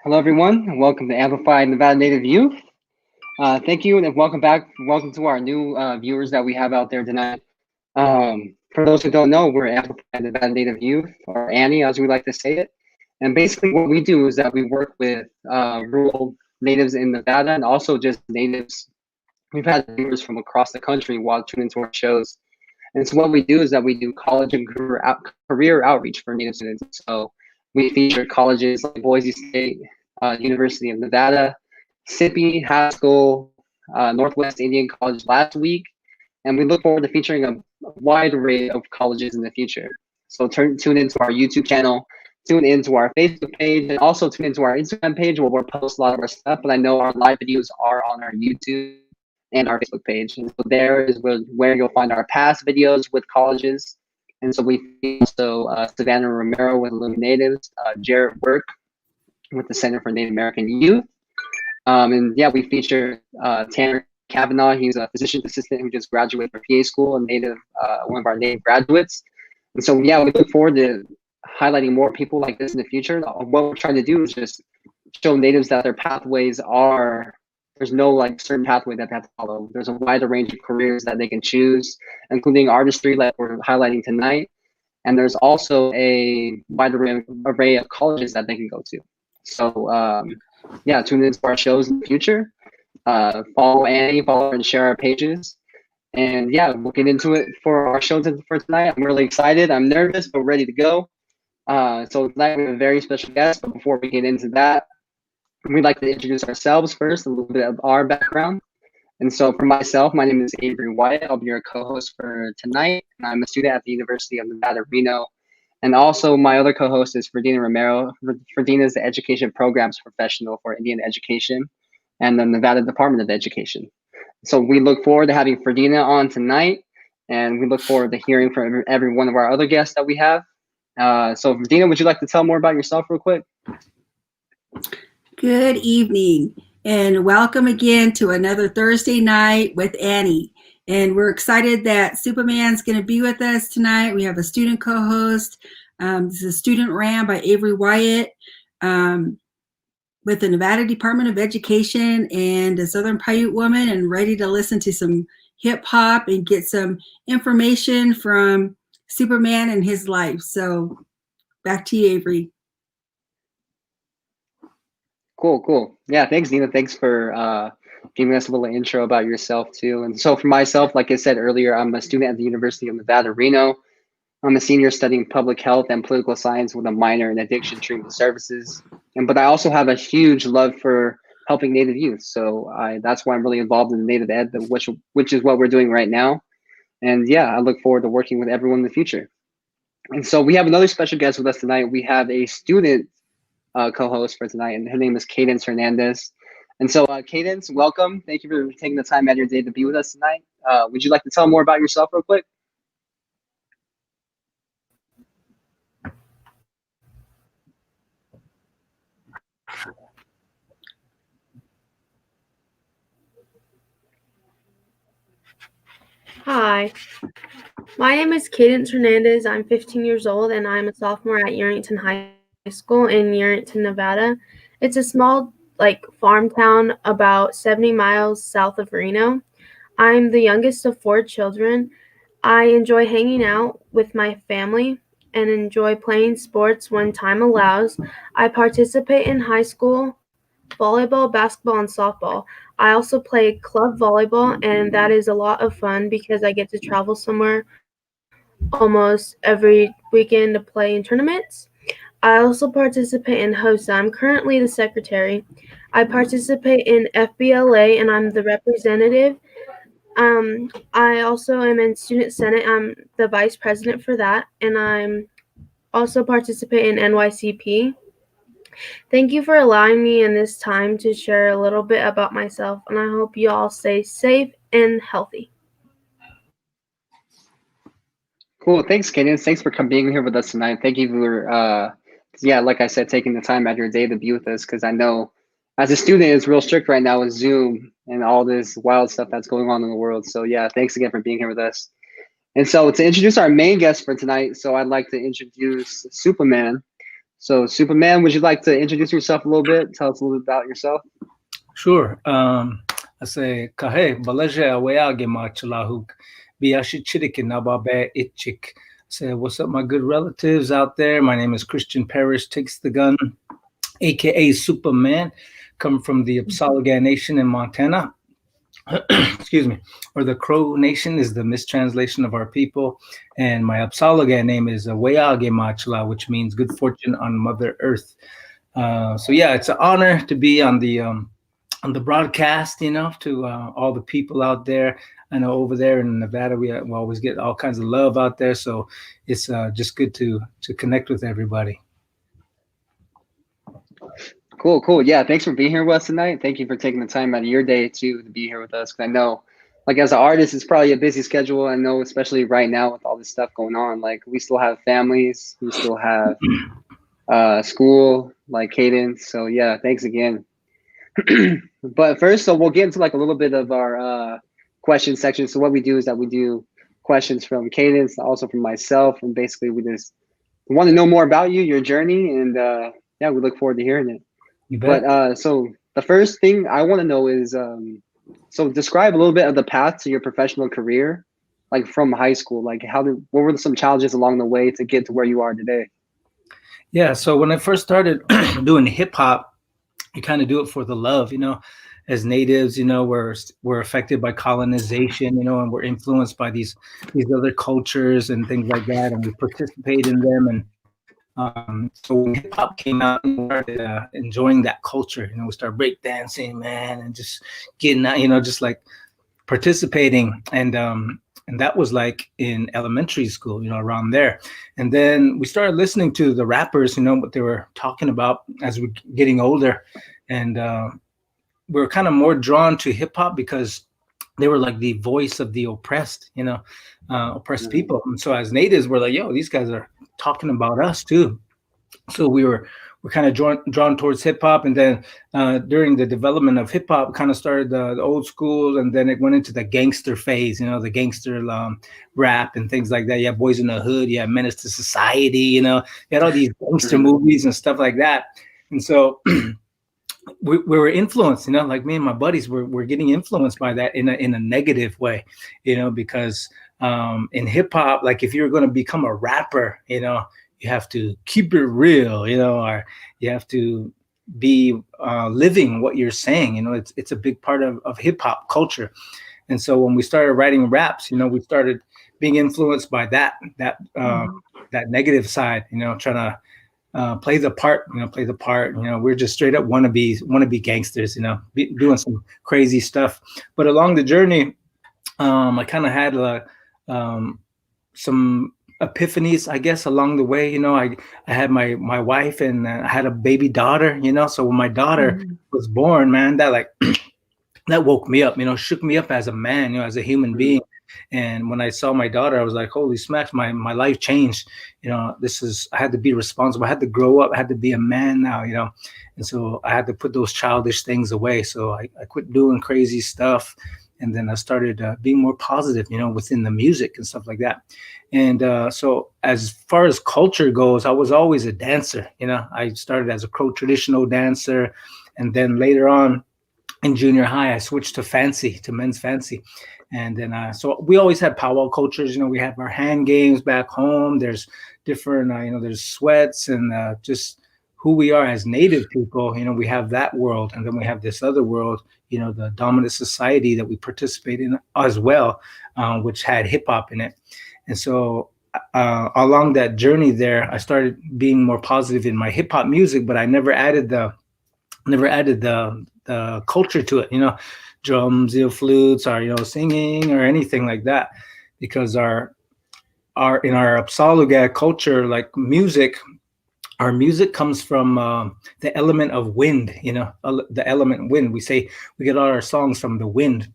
Hello, everyone, and welcome to Amplified Nevada Native Youth. Thank you, and welcome back. Welcome to our new viewers that we have out there tonight. For those who don't know, we're Amplified Nevada Native Youth, or Annie, as we like to say it. And basically, what we do is that we work with rural natives in Nevada and also just natives. We've had viewers from across the country tune into our shows. And so what we do is that we do college and career outreach for Native students. So we feature colleges like Boise State, University of Nevada, SIPI, Haskell, Northwest Indian College last week. And we look forward to featuring a wide array of colleges in the future. So tune into our YouTube channel, tune into our Facebook page, and also tune into our Instagram page where we'll post a lot of our stuff. But I know our live videos are on our YouTube and our Facebook page. And so there is where you'll find our past videos with colleges. And so we also Savannah Romero with Living Natives, Jarrett Work with the Center for Native American Youth. And yeah, we feature Tanner Kavanaugh. He's a physician's assistant who just graduated from PA school and one of our native graduates. And so yeah, we look forward to highlighting more people like this in the future. What we're trying to do is just show natives that their pathways there's no like certain pathway that they have to follow. There's a wider range of careers that they can choose, including artistry like we're highlighting tonight. And there's also a wide array of colleges that they can go to. So yeah, tune into our shows in the future. Follow Annie, follow her, and share our pages. And yeah, we'll get into it for our shows for tonight. I'm really excited. I'm nervous, but ready to go. So tonight we have a very special guest. But before we get into that, we'd like to introduce ourselves first, a little bit of our background. And so for myself, my name is Avery Wyatt. I'll be your co-host for tonight. And I'm a student at the University of Nevada, Reno. And also my other co-host is Ferdina Romero. Ferdina is the education programs professional for Indian education and the Nevada Department of Education. So we look forward to having Ferdina on tonight. And we look forward to hearing from every one of our other guests that we have. So Ferdina, would you like to tell more about yourself real quick? Good evening and welcome again to another Thursday night with Annie. And we're excited that Supaman's going to be with us tonight. We have a student co-host. This is a student ran by Avery Wyatt with the Nevada Department of Education and a Southern Paiute woman, and ready to listen to some hip hop and get some information from Supaman and his life. So back to you, Avery. Cool. Yeah, thanks, Nina. Thanks for giving us a little intro about yourself too. And so for myself, like I said earlier, I'm a student at the University of Nevada, Reno. I'm a senior studying public health and political science with a minor in addiction treatment services. But I also have a huge love for helping Native youth. So that's why I'm really involved in Native Ed, which is what we're doing right now. And yeah, I look forward to working with everyone in the future. And so we have another special guest with us tonight. We have a student co-host for tonight, and her name is Cadence Hernandez. And so Cadence, welcome. Thank you for taking the time out of your day to be with us tonight. Would you like to tell more about yourself real quick? Hi, my name is Cadence Hernandez. I'm 15 years old and I'm a sophomore at Yerington High School in Yerington, Nevada. It's a small farm town about 70 miles south of Reno. I'm the youngest of 4 children. I enjoy hanging out with my family and enjoy playing sports when time allows. I participate in high school volleyball, basketball, and softball. I also play club volleyball, and that is a lot of fun because I get to travel somewhere almost every weekend to play in tournaments. I also participate in HOSA. I'm currently the secretary. I participate in FBLA, and I'm the representative. I also am in Student Senate. I'm the vice president for that, and I'm also participate in NYCP. Thank you for allowing me in this time to share a little bit about myself, and I hope you all stay safe and healthy. Cool. Thanks, Cadence. Thanks for being here with us tonight. Thank you for, like I said, taking the time out of your day to be with us, because I know as a student, it's real strict right now with Zoom and all this wild stuff that's going on in the world. So yeah, thanks again for being here with us. And so to introduce our main guest for tonight, so I'd like to introduce Supaman. So, Superman, would you like to introduce yourself a little bit? Tell us a little bit about yourself. Sure. I say kahe balaje awayage machalahuk biyashi chidik nababe itchik. Say what's up, my good relatives out there? My name is Christian Parrish, takes the gun, aka Superman, come from the Apsalaga Nation in Montana. Excuse me, or the Crow Nation is the mistranslation of our people. And my Apsalaga name is Wayage Machla, which means good fortune on Mother Earth. So yeah, it's an honor to be on the broadcast, to all the people out there. I know over there in Nevada, we always get all kinds of love out there. So it's just good to connect with everybody. Cool. Yeah, thanks for being here with us tonight. Thank you for taking the time out of your day to be here with us. Because I know, like, as an artist, it's probably a busy schedule. I know, especially right now with all this stuff going on. Like, we still have families, we still have school, like Cadence. So yeah, thanks again. But first, so we'll get into like a little bit of our question section. So what we do is that we do questions from Cadence, also from myself, and basically we just want to know more about you, your journey, and yeah, we look forward to hearing it. You bet. But so the first thing I want to know is, so describe a little bit of the path to your professional career, like from high school. Like what were some challenges along the way to get to where you are today? Yeah, so when I first started doing hip hop, you kind of do it for the love, as natives, we're affected by colonization, and we're influenced by these other cultures and things like that, and we participate in them. And so when hip hop came out, we started enjoying that culture. We started breakdancing, man, and just getting out, just like participating. And that was like in elementary school, around there. And then we started listening to the rappers, what they were talking about as we're getting older. And we were kind of more drawn to hip hop because they were like the voice of the oppressed, oppressed people. And so as natives, we're like, yo, these guys are talking about us too. So we're kind of drawn towards hip hop. And then during the development of hip hop, kind of started the old school, and then it went into the gangster phase, the gangster rap and things like that. Yeah, Boys in the Hood, yeah, Menace to Society, you had all these gangster movies and stuff like that. And so we were influenced, like me and my buddies were getting influenced by that in a negative way, because in hip hop, like if you're going to become a rapper, you have to keep it real, or you have to be living what you're saying. It's a big part of hip hop culture. And so when we started writing raps, we started being influenced by that negative side, trying to play the part. We're just straight up wannabe gangsters, doing some crazy stuff. But along the journey, I kind of had some epiphanies, I guess, along the way. I had my wife, and I had a baby daughter. So when my daughter was born, man, that that woke me up. Shook me up as a man, as a human being. And when I saw my daughter, I was like, holy smacks, my life changed. I had to be responsible. I had to grow up. I had to be a man now, and so I had to put those childish things away. So I quit doing crazy stuff. And then I started being more positive, within the music and stuff like that. And so as far as culture goes, I was always a dancer. I started as a Crow traditional dancer. And then later on in junior high, I switched to men's fancy. And then, so we always had powwow cultures. We have our hand games back home. There's different, there's sweats and just who we are as native people. We have that world. And then we have this other world, the dominant society that we participate in as well, which had hip hop in it. And so along that journey there, I started being more positive in my hip hop music, but I never added the culture to it, drums, flutes, or singing or anything like that, because our in our Apsaluga culture, like music, our music comes from the element of wind, the element wind. We say we get all our songs from the wind,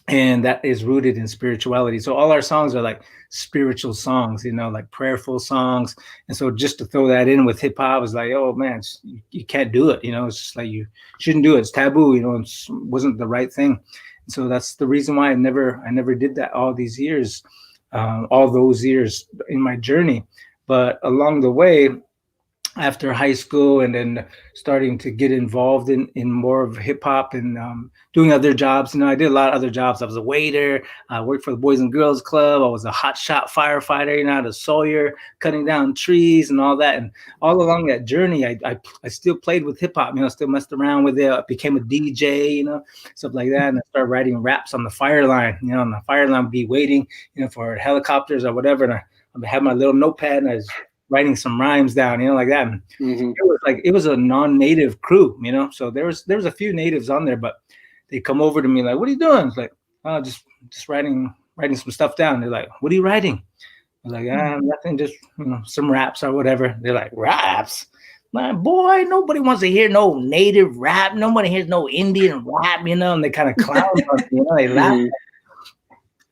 and that is rooted in spirituality. So all our songs are like spiritual songs, like prayerful songs. And so just to throw that in with hip hop was like, oh man, you can't do it. It's just like, you shouldn't do it. It's taboo, it wasn't the right thing. And so that's the reason why I never did that all those years in my journey. But along the way, after high school, and then starting to get involved in more of hip hop, and doing other jobs. I did a lot of other jobs. I was a waiter. I worked for the Boys and Girls Club. I was a hot shot firefighter, at a Sawyer, cutting down trees and all that. And all along that journey, I still played with hip hop. Still messed around with it. I became a DJ, stuff like that. And I started writing raps on the fire line. On the fire line, be waiting, for helicopters or whatever. And I had my little notepad, and I was writing some rhymes down, like that. And it was a non-native crew, So there was a few natives on there, but they come over to me like, "What are you doing?" It's like, "Oh, just writing some stuff down." They're like, "What are you writing?" I was like, "Nothing, just some raps or whatever." They're like, "Raps?" My boy, nobody wants to hear no native rap. Nobody hears no Indian rap, And they kind of clown on me, They laugh.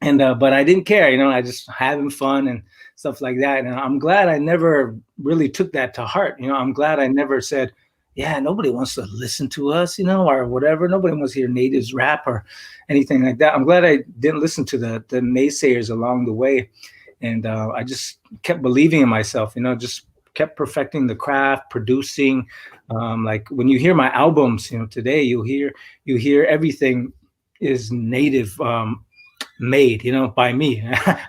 And but I didn't care, I just having fun and stuff like that. And I'm glad I never really took that to heart. I'm glad I never said, "Yeah, nobody wants to listen to us, or whatever. Nobody wants to hear natives rap or anything like that." I'm glad I didn't listen to the naysayers along the way. And I just kept believing in myself, just kept perfecting the craft, producing. Like when you hear my albums, today you hear everything is native made, by me.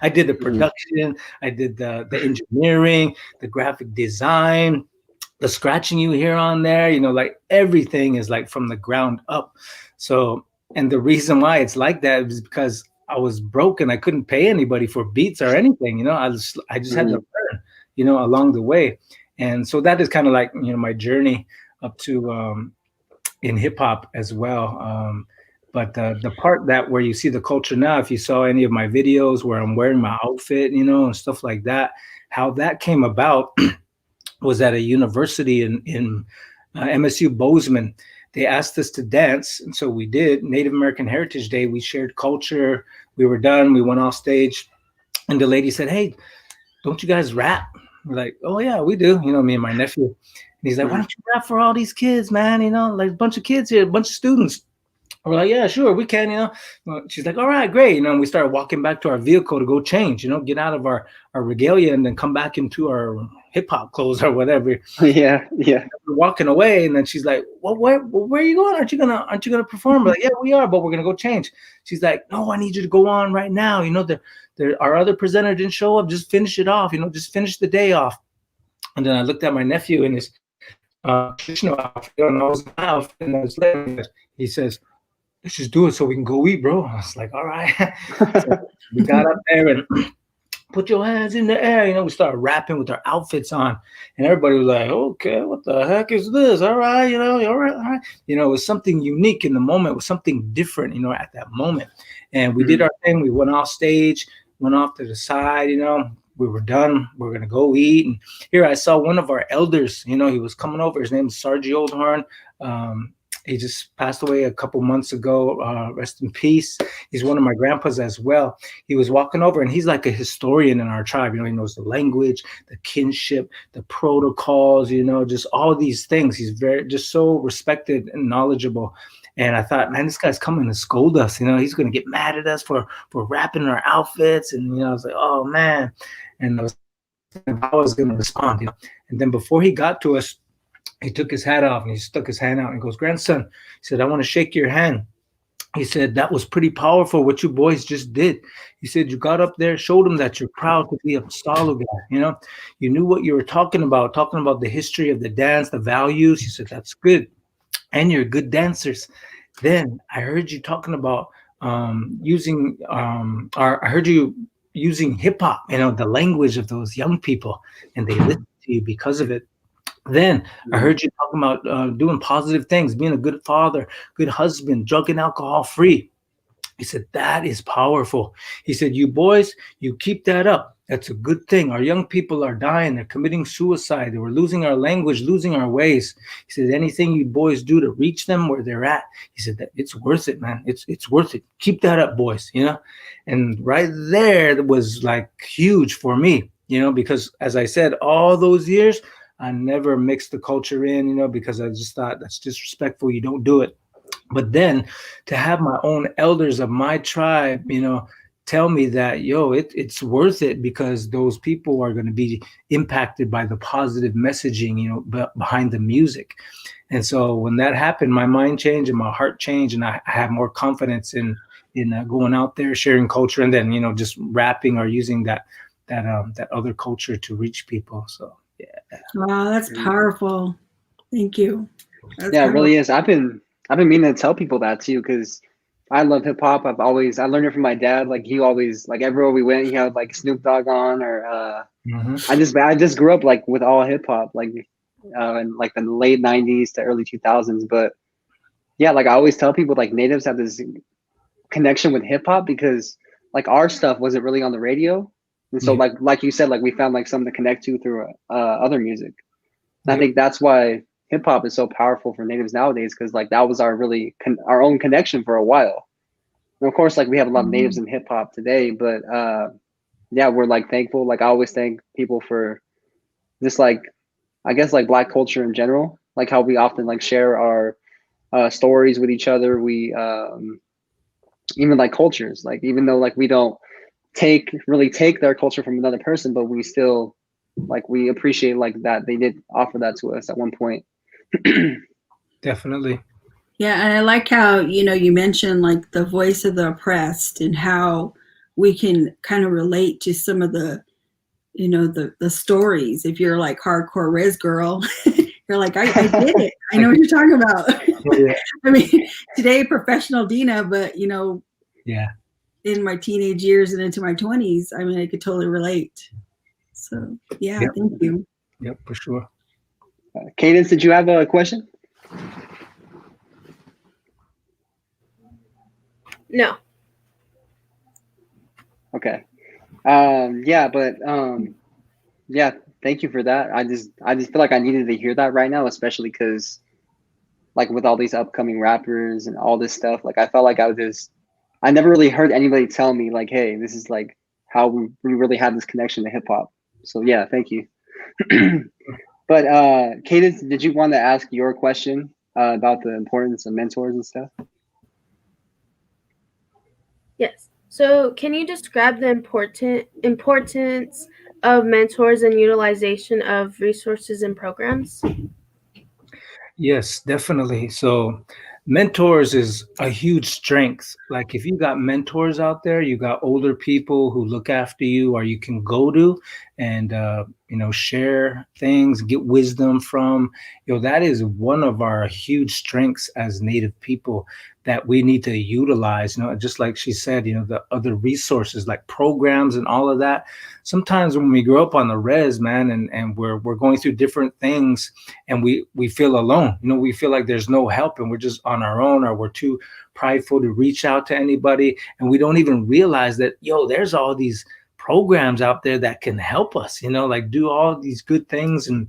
I did the production, I did the engineering, the graphic design, the scratching you hear on there, like everything is like from the ground up. So, and the reason why it's like that is because I was broken. I couldn't pay anybody for beats or anything, I just had to learn, along the way. And so that is kind of like, my journey up to in hip hop as well. But the part that where you see the culture now, if you saw any of my videos where I'm wearing my outfit, and stuff like that, how that came about was at a university in MSU Bozeman. They asked us to dance, and so we did. Native American Heritage Day. We shared culture. We were done. We went off stage, and the lady said, "Hey, don't you guys rap?" We're like, "Oh yeah, we do." Me and my nephew. And he's like, "Why don't you rap for all these kids, man? Like a bunch of kids here, a bunch of students." We're like, "Yeah, sure, we can." Well, she's like, "All right, great." And we started walking back to our vehicle to go change, get out of our regalia and then come back into our hip hop clothes or whatever. Yeah. We're walking away, and then she's like, "Well, where are you going? Aren't you gonna perform?" We're like, "Yeah, we are, but we're gonna go change." She's like, "No, I need you to go on right now. Our other presenter didn't show up. Just finish it off. Just finish the day off." And then I looked at my nephew in his traditional outfit, and I was out, and I was like, he says, "Let's just do it so we can go eat, bro." I was like, "All right." So we got up there and put your hands in the air. We started rapping with our outfits on, and everybody was like, "Okay, what the heck is this?" All right, all right, all right. It was something unique in the moment. It was something different, at that moment. And we did our thing. We went off stage, went off to the side, we were done. We are going to go eat. And here I saw one of our elders, he was coming over. His name is Sarge Oldhorn. He just passed away a couple months ago. Rest in peace. He's one of my grandpas as well. He was walking over, and he's like a historian in our tribe. He knows the language, the kinship, the protocols, just all these things. He's just so respected and knowledgeable. And I thought, man, this guy's coming to scold us. He's going to get mad at us for rapping our outfits. And, I was like, oh, man. And I was going to respond. And then before he got to us, he took his hat off and he stuck his hand out and goes, "Grandson," he said, "I want to shake your hand." He said, "That was pretty powerful what you boys just did." He said, "You got up there, showed them that you're proud to be a solo guy. You knew what you were talking about the history of the dance, the values." He said, "That's good. And you're good dancers. Then I heard you talking about using I heard you using hip hop, the language of those young people, and they listened to you because of it. Then I heard you talking about doing positive things, being a good father, good husband, drug and alcohol free." He said, "That is powerful." He said, "You boys, you keep that up. That's a good thing. Our young people are dying. They're committing suicide. We're losing our language, losing our ways." He said, "Anything you boys do to reach them where they're at," he said, "that it's worth it, man. It's worth it. Keep that up, boys." And right there, that was like huge for me, because as I said, all those years, I never mixed the culture in, because I just thought that's disrespectful. You don't do it. But then to have my own elders of my tribe, tell me that, yo, it's worth it because those people are going to be impacted by the positive messaging, behind the music. And so when that happened, my mind changed and my heart changed, and I have more confidence in going out there, sharing culture, and then just rapping or using that other culture to reach people. So yeah. Wow, that's powerful. Thank you. That's Yeah, it powerful. really is. I've been meaning to tell people that too, because I love hip hop. I learned it from my dad. Like he always, like everywhere we went, he had like Snoop Dogg on, or I just grew up like with all hip hop, like in like the late '90s to early 2000s. But yeah, like I always tell people, like natives have this connection with hip hop because like our stuff wasn't really on the radio, and so Yeah. like you said, like we found like something to connect to through other music. And I Yep. think that's why hip hop is so powerful for natives nowadays, because like that was our really our own connection for a while. And of course, like we have a lot of natives in hip hop today, but yeah, we're like thankful. Like I always thank people for just like, I guess like Black culture in general, like how we often like share our stories with each other. We even like cultures, like even though like we don't take their culture from another person, but we still like we appreciate like that they did offer that to us at one point. Definitely. Yeah, and I like how, you mentioned like the voice of the oppressed and how we can kind of relate to some of the stories. If you're like hardcore res girl, you're like, I get it. I know what you're talking about. Yeah. I mean, today professional Dina, but Yeah. in my teenage years and into my 20s, I mean, I could totally relate. So yeah, Yep. thank you. Yep, for sure. Cadence, did you have a question? No. Okay. Yeah, but yeah, thank you for that. I just feel like I needed to hear that right now, especially because like with all these upcoming rappers and all this stuff, like I felt like I never really heard anybody tell me like, hey, this is like how we really have this connection to hip hop. So yeah, thank you. But Cadence, did you want to ask your question about the importance of mentors and stuff? Yes. So, can you describe the importance of mentors and utilization of resources and programs? Yes, definitely. So mentors is a huge strength. Like if you got mentors out there, you got older people who look after you or you can go to and share things, get wisdom from, that is one of our huge strengths as Native people that we need to utilize, just like she said, the other resources like programs and all of that. Sometimes when we grow up on the res, man, and we're going through different things and we feel alone, we feel like there's no help and we're just on our own, or we're too prideful to reach out to anybody, and we don't even realize that there's all these programs out there that can help us, like do all these good things, and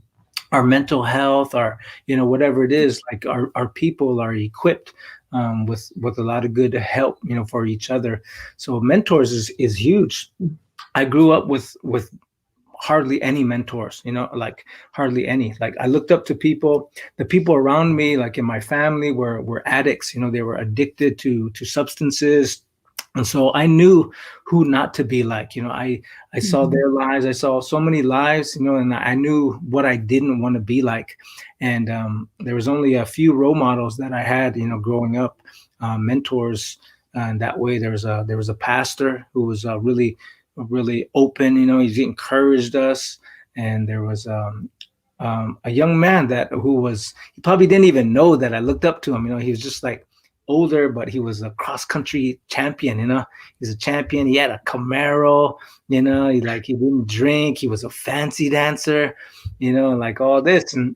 our mental health, our whatever it is, like our people are equipped with a lot of good help for each other. So mentors is huge. I grew up with hardly any mentors, like hardly any. Like I looked up to people. The people around me, like in my family, were addicts. They were addicted to substances, and so I knew who not to be like. I saw their lives. I saw so many lives, and I knew what I didn't want to be like. And there was only a few role models that I had, growing up, mentors. And that way, there was a pastor who was really open. He encouraged us, and there was a young man he probably didn't even know that I looked up to him. He was just like older, but he was a cross country champion. He's a champion. He had a Camaro. He didn't drink. He was a fancy dancer. Like all this, and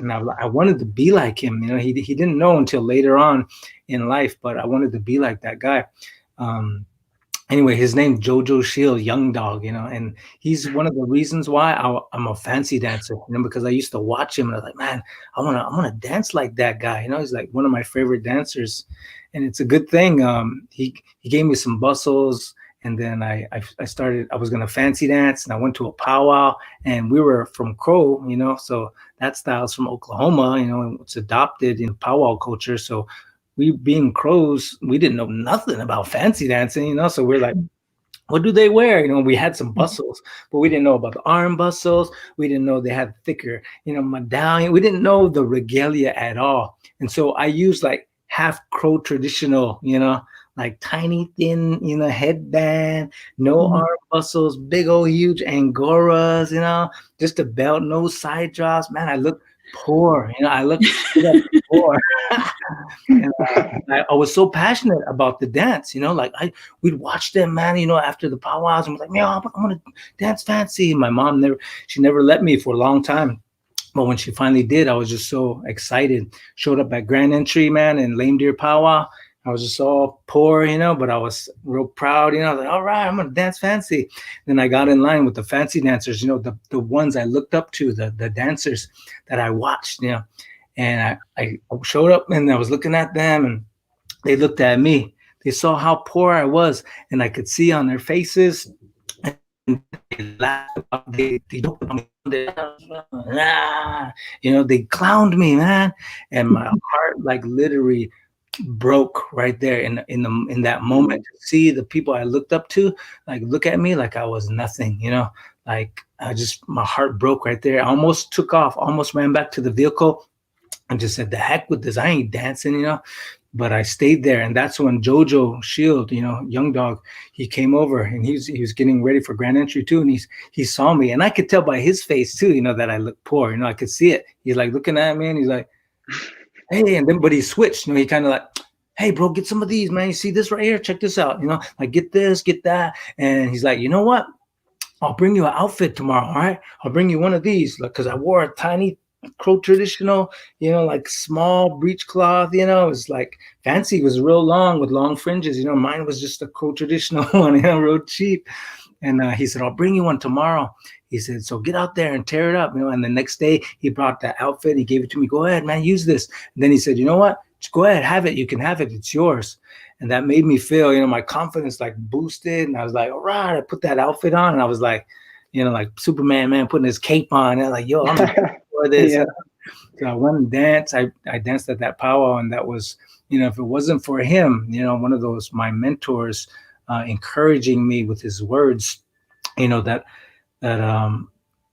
I wanted to be like him. He didn't know until later on in life, but I wanted to be like that guy. Anyway, his name Jojo Shield, Young Dog, and he's one of the reasons why I'm a fancy dancer, because I used to watch him and I was like, man, I wanna dance like that guy. He's like one of my favorite dancers, and it's a good thing. He gave me some bustles, and then I was gonna fancy dance, and I went to a powwow, and we were from Crow, so that style's from Oklahoma, it's adopted in powwow culture, so. We being Crows, we didn't know nothing about fancy dancing, so we're like, what do they wear? We had some bustles, but we didn't know about the arm bustles. We didn't know they had thicker, medallion. We didn't know the regalia at all. And so I used like half Crow traditional, like tiny, thin, headband, no arm bustles, big old huge Angoras, just a belt, no side drops. Man, I look poor, I look poor. And I was so passionate about the dance, like we'd watch them, man, after the powwows, and was like, I want to dance fancy. And my mom she never let me for a long time. But when she finally did, I was just so excited. Showed up at Grand Entry, man, and Lame Deer Powwow. I was just all poor, but I was real proud, I was like, all right, I'm going to dance fancy. Then I got in line with the fancy dancers, the ones I looked up to, the dancers that I watched, and I showed up and I was looking at them and they looked at me. They saw how poor I was and I could see on their faces. And they laughed, they joked about me. They clowned me, man. And my heart like literally broke right there in that moment to see the people I looked up to like look at me like I was nothing, like my heart broke right there. I almost took off, almost ran back to the vehicle and just said, the heck with this, I ain't dancing, but I stayed there. And that's when Jojo Shield, Young Dog, he came over and he was getting ready for Grand Entry too. And he saw me and I could tell by his face too, that I looked poor, I could see it. He's like looking at me and he's like, hey, and then, but he switched, he kind of like, hey bro, get some of these, man. You see this right here? Check this out. Like get this, get that. And he's like, you know what? I'll bring you an outfit tomorrow. All right. I'll bring you one of these. Like, cause I wore a tiny Crow traditional, like small breechcloth, it was like fancy. It was real long with long fringes. Mine was just a Crow traditional one, real cheap. And he said, I'll bring you one tomorrow. He said, so get out there and tear it up, and the next day he brought that outfit. He gave it to me. Go ahead, man, use this. And then he said, you know what? Just go ahead, have it. You can have it. It's yours. And that made me feel, my confidence like boosted. And I was like, all right, I put that outfit on. And I was like, like Superman, man, putting his cape on. And I'm like, yo, I'm for this. Yeah. So I went and danced. I danced at that powwow. And that was, if it wasn't for him, one of those, my mentors, encouraging me with his words, that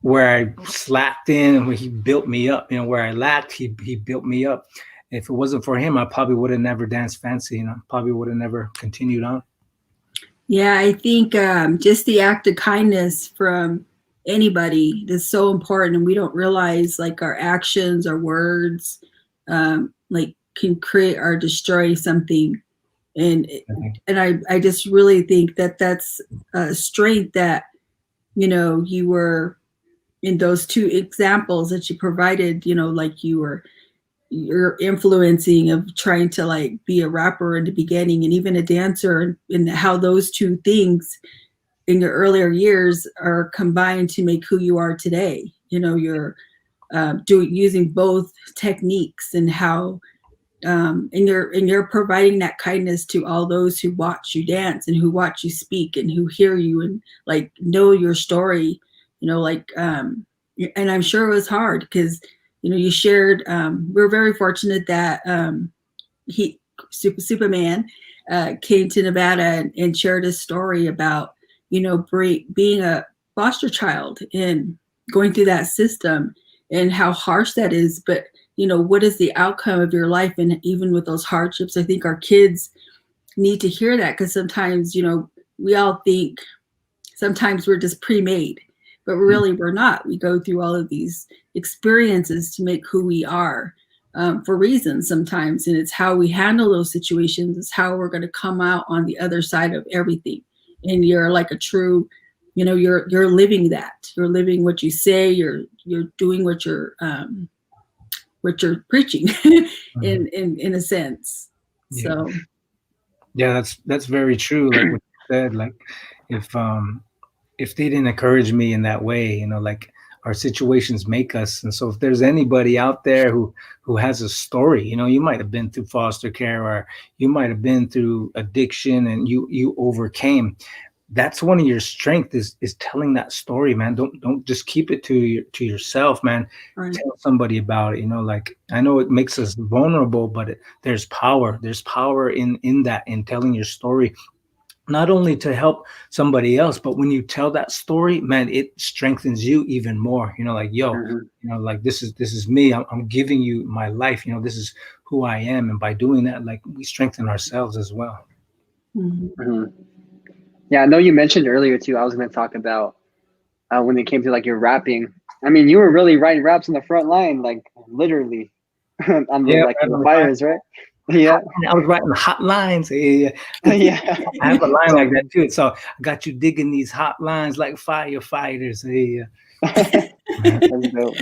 where I slacked in and where he built me up, where I lacked, he built me up. If it wasn't for him, I probably would have never danced fancy, probably would have never continued on. Yeah, I think just the act of kindness from anybody is so important, and we don't realize like our actions, our words, like can create or destroy something. And I just really think that that's a strength that, you were in those two examples that you provided, like you're influencing of trying to like be a rapper in the beginning and even a dancer, and how those two things in your earlier years are combined to make who you are today. You're using both techniques, and how and you're providing that kindness to all those who watch you dance and who watch you speak and who hear you and like know your story, and I'm sure it was hard because, you shared, we're very fortunate that Supaman came to Nevada and shared a story about, being a foster child and going through that system and how harsh that is. But what is the outcome of your life? And even with those hardships, I think our kids need to hear that, because sometimes, we all think sometimes we're just pre-made, but really we're not. We go through all of these experiences to make who we are, for reasons sometimes. And it's how we handle those situations is how we're going to come out on the other side of everything. And you're like a true, you're living that. You're living what you say. You're doing what you're preaching in a sense. Yeah. So yeah, that's very true. Like what you said, like if they didn't encourage me in that way, like our situations make us. And so if there's anybody out there who has a story, you might have been through foster care, or you might have been through addiction and you overcame. That's one of your strengths is telling that story, man. Don't just keep it to yourself, man. Right. Tell somebody about it. Like I know it makes us vulnerable, but there's power. There's power in that, in telling your story. not only to help somebody else, but when you tell that story, man, it strengthens you even more. Like, yo, Mhm. like this is me. I'm giving you my life. This is who I am, and by doing that, like, we strengthen ourselves as well. Mhm. Mhm. Yeah, I know you mentioned earlier too. I was going to talk about when it came to like your rapping. I mean, you were really writing raps on the front line, like literally on the Yeah, like right the on the front. fires, right? Yeah, I was writing hot lines. Yeah, yeah. yeah. I have a line like that too. So I got you digging these hot lines like firefighters. Yeah. That's dope.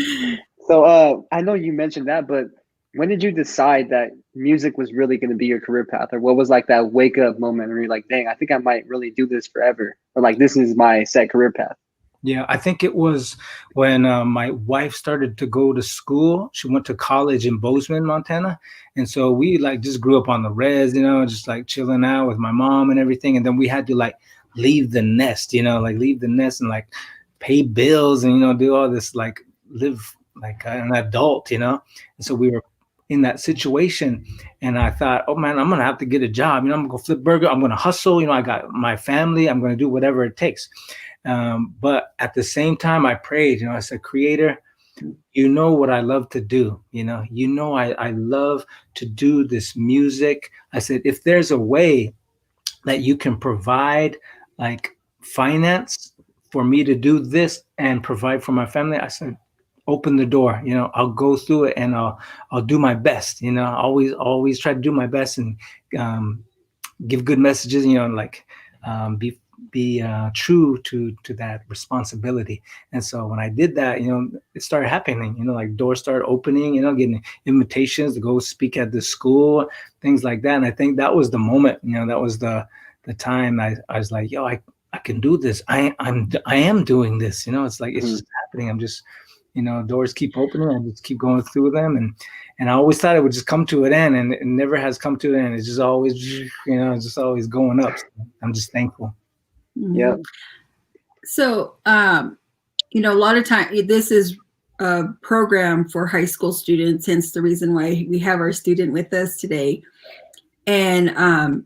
So, I know you mentioned that, but when did you decide that music was really going to be your career path, or what was like that wake up moment where you're like, "Dang, I think I might really do this forever," or like, "This is my set career path." Yeah, I think it was when my wife started to go to school. She went to college in Bozeman, Montana. And so we like just grew up on the res, just like chilling out with my mom and everything. And then we had to like leave the nest, like leave the nest and like pay bills and, do all this, like live like an adult, And so we were in that situation. And I thought, oh man, I'm going to have to get a job. I'm going to go flip burger. I'm going to hustle. I got my family. I'm going to do whatever it takes. But at the same time, I prayed, I said, Creator, you know what I love to do. I love to do this music. I said, if there's a way that you can provide like finance for me to do this and provide for my family, I said, open the door. I'll go through it and I'll do my best. Always try to do my best and give good messages. And like be true to that responsibility. And so when I did that, it started happening. Like doors started opening. Getting invitations to go speak at the school, things like that. And I think that was the moment. That was the time I was like, yo, I can do this. I am doing this. It's like it's Mhm. just happening. I'm just doors keep opening. I just keep going through them, and I always thought it would just come to an end, and it never has come to an end. It's just always, it's just always going up. So I'm just thankful. Yep. Mhm. So, a lot of time, this is a program for high school students, hence the reason why we have our student with us today. And I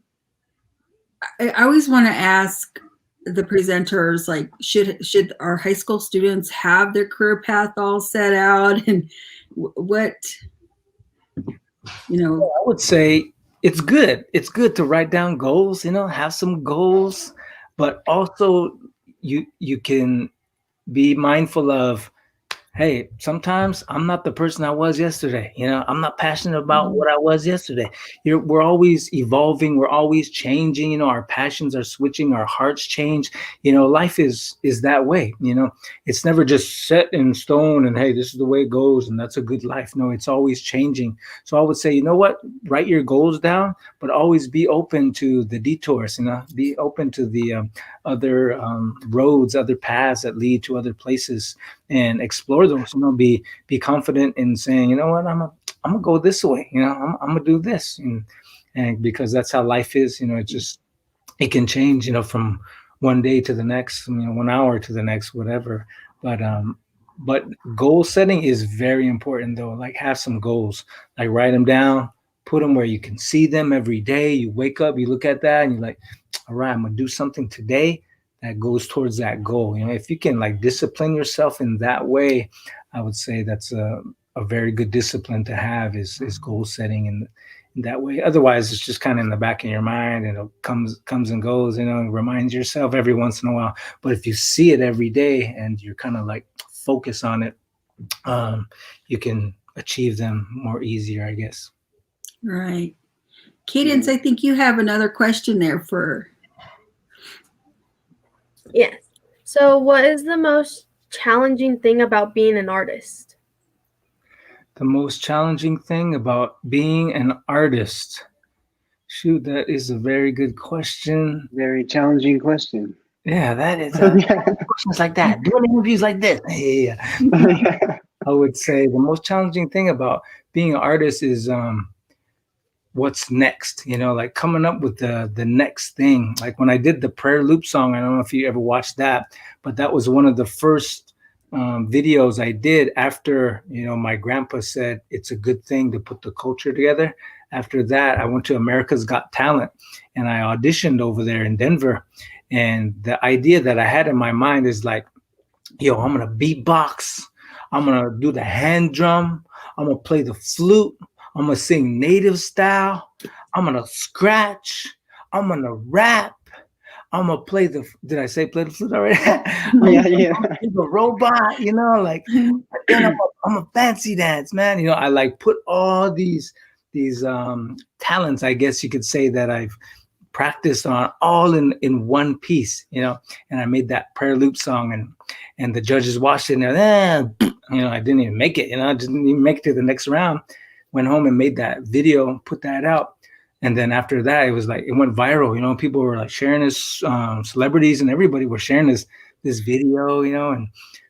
always want to ask the presenters, like, should our high school students have their career path all set out, and what, I would say it's good. It's good to write down goals, have some goals, but also you can be mindful of, hey, sometimes I'm not the person I was yesterday. I'm not passionate about what I was yesterday. We're always evolving. We're always changing. Our passions are switching. Our hearts change. Life is that way. It's never just set in stone and, hey, this is the way it goes and that's a good life. No, it's always changing. So I would say, you know what? Write your goals down, but always be open to the detours. Be open to the other roads, other paths that lead to other places, and explore those. Be confident in saying, you know what, I'm gonna go this way. I'm gonna do this, and because that's how life is. It can change. From one day to the next. 1 hour to the next, whatever. But goal setting is very important, though. Like, have some goals. Like, write them down. Put them where you can see them every day. You wake up, you look at that, and you're like, all right, I'm gonna do something today that goes towards that goal. If you can like discipline yourself in that way, I would say that's a very good discipline to have, is goal setting in that way. Otherwise, it's just kind of in the back of your mind, and it comes and goes, and reminds yourself every once in a while. But if you see it every day and you're kind of like focus on it, you can achieve them more easier, I guess. right. Cadence, I think you have another question there for. Yes. So, what is the most challenging thing about being an artist? The most challenging thing about being an artist. Shoot, that is a very good question. Very challenging question. Yeah, that is questions like that. Doing interviews like this. Yeah. I would say the most challenging thing about being an artist is what's next. Like coming up with the next thing. Like when I did the prayer loop song, I don't know if you ever watched that, but that was one of the first videos I did after my grandpa said it's a good thing to put the culture together. after that, I went to America's Got Talent, and I auditioned over there in Denver. And the idea that I had in my mind is like, yo, I'm gonna beatbox, I'm gonna do the hand drum, I'm gonna play the flute, I'm gonna sing native style, I'm gonna scratch, I'm gonna rap, I'm gonna play the. Did I say play the flute already? Yeah. I'm the robot, you know, like. Then I'm a fancy dance, man. You know, I like put all these talents, I guess you could say, that I've practiced on all in one piece, you know. And I made that prayer loop song, and the judges watched it and they're, you know, I didn't even make it, you know, I didn't even make it to the next round. Went home and made that video, put that out. And then after that, it was like, it went viral, you know, people were like sharing this, celebrities and everybody were sharing this video, you know, and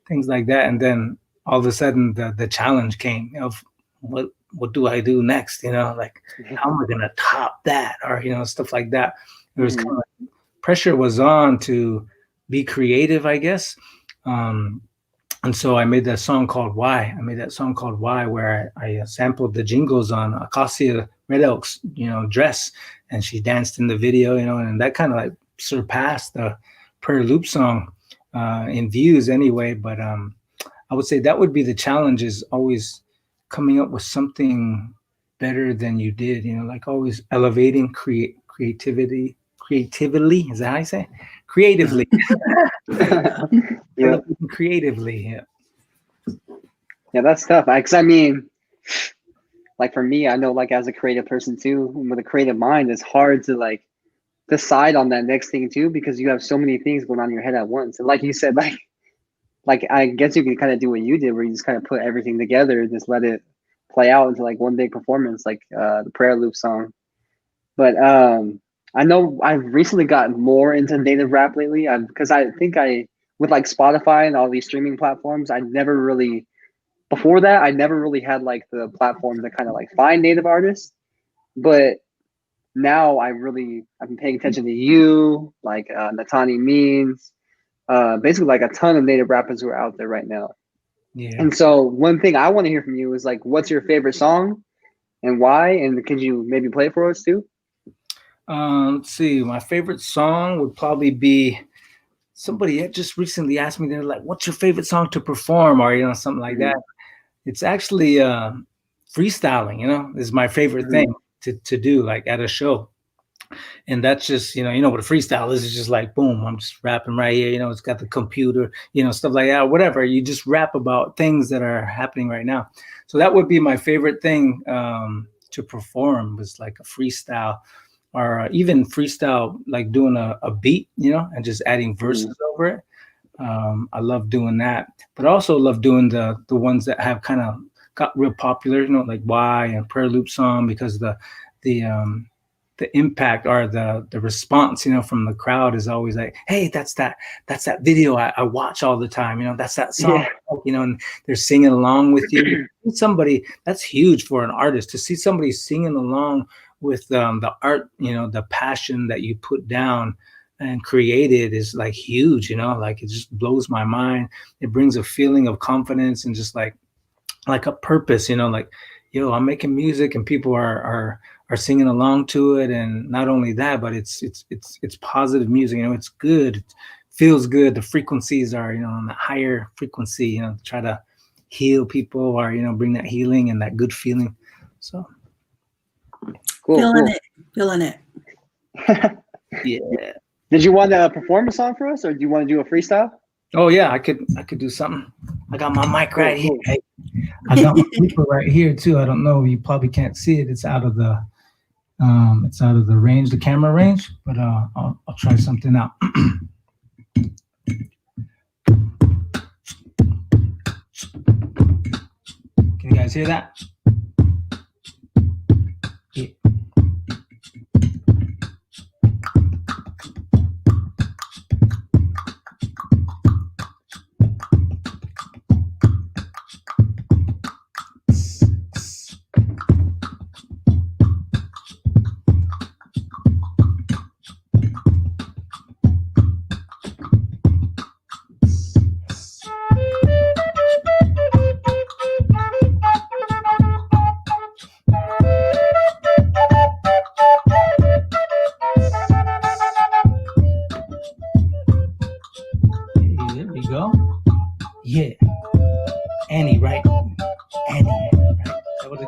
things like that. And then all of a sudden the challenge came of what do I do next? You know, like, how am I going to top that? Or, you know, stuff like that. It was kind of like, pressure was on to be creative, I guess. And so I made that song called Why. Where I sampled the jingles on Acacia Red Elk's, you know, dress, and she danced in the video, you know, and that kind of like surpassed the prayer loop song in views anyway. But I would say that would be the challenge, is always coming up with something better than you did, you know, like always elevating creatively. Is that how I say? Creatively. Yeah. Creatively, yeah. Yeah, that's tough. Because I mean, like for me, I know, like as a creative person too, with a creative mind, it's hard to like decide on that next thing too, because you have so many things going on in your head at once. And like you said, like I guess you can kind of do what you did, where you just kind of put everything together and just let it play out into like one big performance, like the prayer loop song. But I know I've recently gotten more into native rap lately, because I think with like Spotify and all these streaming platforms, I never really, before that, I never really had like the platform to kind of like find native artists. But now I've been paying attention to you, like Natani Means, basically like a ton of native rappers who are out there right now. Yeah. And so one thing I want to hear from you is like, what's your favorite song and why? And could you maybe play it for us too? Let's see. My favorite song would probably be, somebody just recently asked me, they're like, what's your favorite song to perform? Or, you know, something like that. It's actually freestyling, you know, is my favorite thing to do, like at a show. And that's just, you know what a freestyle is. It's just like, boom, I'm just rapping right here. You know, it's got the computer, you know, stuff like that, whatever. You just rap about things that are happening right now. So that would be my favorite thing to perform, was like a freestyle, or even freestyle, like doing a beat, you know, and just adding verses over it. I love doing that, but I also love doing the ones that have kind of got real popular, you know, like Why and Prayer Loop Song, because the impact or the response, you know, from the crowd is always like, hey, that's that video I watch all the time, you know, that's that song, you know, and they're singing along with you. Somebody, that's huge for an artist, to see somebody singing along with the art, you know, the passion that you put down and created is like huge, you know, like it just blows my mind. It brings a feeling of confidence and just like a purpose, you know, like, yo, I'm making music and people are singing along to it. And not only that, but it's positive music, you know, it's good, it feels good. The frequencies are, you know, on the higher frequency, you know, to try to heal people, or, you know, bring that healing and that good feeling. So cool. Feeling it. Yeah. Did you want to perform a song for us, or do you want to do a freestyle? Oh yeah, I could do something. I got my mic right here. Hey, I got my speaker right here too. I don't know, you probably can't see it. It's out of the range, the camera range, but I'll try something out. Can you guys hear that? Yeah. go. Yeah. Annie, right? Annie, right? Is that what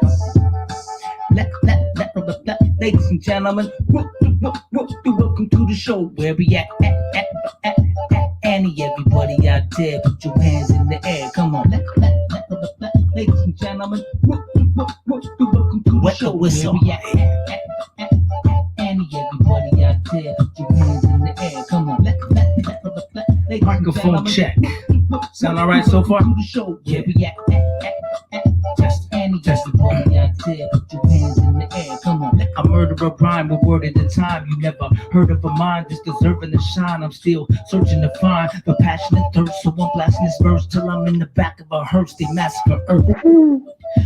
it's ladies and gentlemen, welcome to the show where we at Annie, everybody out there, put your hands in the air, come on. Ladies and gentlemen, welcome to the show where we at Annie, everybody out there, put your hands in the air, come on. Microphone check. Sound all right so far? Yeah, we at just Annie, just everybody out there, put your hands in the air, come on. I murder a rhyme, a word at a time. You never heard of a mind just deserving to shine. I'm still searching to find the passionate thirst, so I'm blasting this verse till I'm in the back of a hearse. They massacre Earth.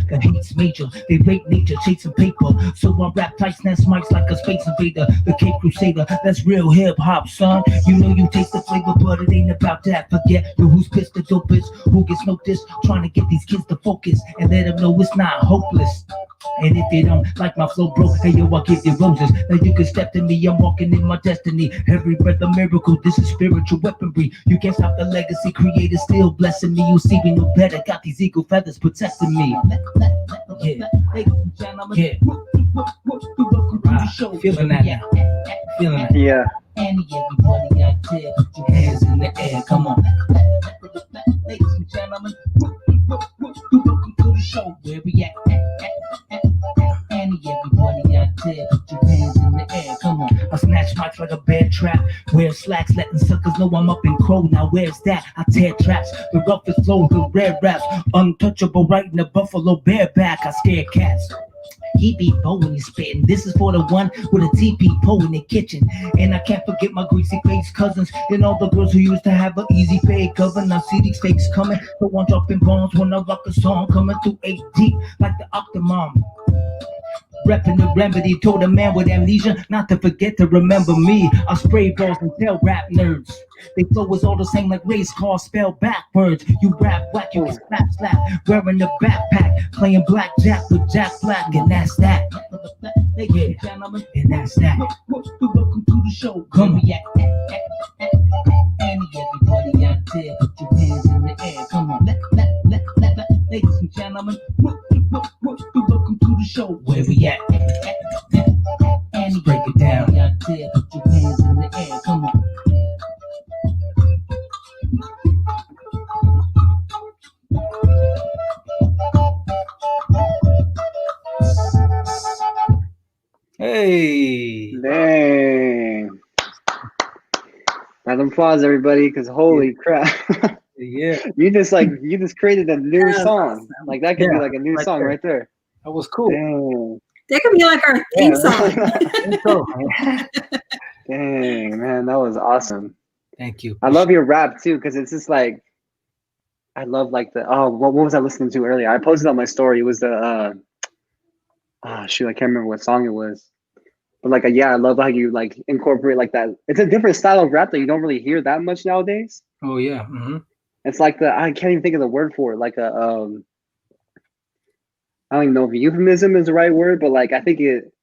The hate's major, they rape nature, chasing paper. So I rap tight, snatch mics like a space invader. The Cape Crusader, that's real hip hop, son. You know you taste the flavor, but it ain't about that. Forget who's pissed, the dopest, who gets noticed. Trying to get these kids to focus and let them know it's not hopeless. And if you don't like my flow, bro, hey yo, I'll give you roses. Now you can step to me, I'm walking in my destiny. Every breath a miracle, this is spiritual weaponry. You can't stop the legacy, creator still blessing me. You see me no better, got these eagle feathers protecting me. Yeah, yeah. Feeling that now. Feeling that. Yeah. Annie, everybody out there, put your hands in the air, come on. Ladies and gentlemen, welcome to the show where we at. Annie, everybody out there, put your hands in the air, come on. I snatch mics like a bear trap, wear slacks, letting suckers know I'm up in crow. Now where's that? I tear traps, the roughest flows, the rare raps, untouchable, right in the buffalo bareback. I scare cats. He be bowing and spitting. This is for the one with a TP pole in the kitchen. And I can't forget my greasy face cousins and all the girls who used to have an easy pay cover. Now see these fakes coming, so I'm dropping bombs when I rock a song, coming through 8 deep like the Octomom. Reppin' the remedy, told a man with amnesia not to forget to remember me. I spray balls and tell rap nerds they flow is all the same like race cars spelled backwards. You rap whack, you can slap, wearing a backpack, playing blackjack with Jack Black, and that's that. Yeah, gentlemen, and that's that. Welcome to the show, come on. Annie, everybody out there, put your hands in the air, come on. Ladies and gentlemen, welcome to the show where we at. Annie, break it down out there, put your hands in the air, come on. Hey! Dang. Round of applause, everybody, because holy crap. Yeah. You just created a new song. Like that could be like a new right song there. right there. That was cool. Dang. That could be like our theme song. Dang, man, that was awesome. Thank you. I love your rap too, because it's just like I love like the what was I listening to earlier? I posted on my story. It was the shoot, I can't remember what song it was. But like I love how you like incorporate like that. It's a different style of rap that you don't really hear that much nowadays. Oh yeah. Mm-hmm. It's like I can't even think of the word for it. Like a I don't even know if euphemism is the right word, but like I think it.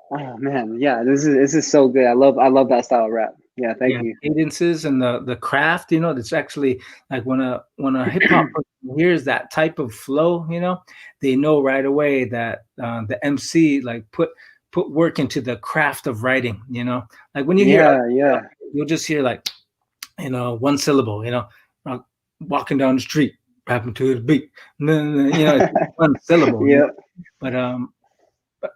Oh man, yeah, this is so good. I love that style of rap. Yeah, thank you. Cadences and the craft, you know, it's actually like when a hip hop person hears that type of flow, you know, they know right away that the MC like put work into the craft of writing, you know, like when you hear, you'll just hear like, you know, one syllable, you know, walking down the street, rapping to the beat, you know, it's one syllable. Yeah. But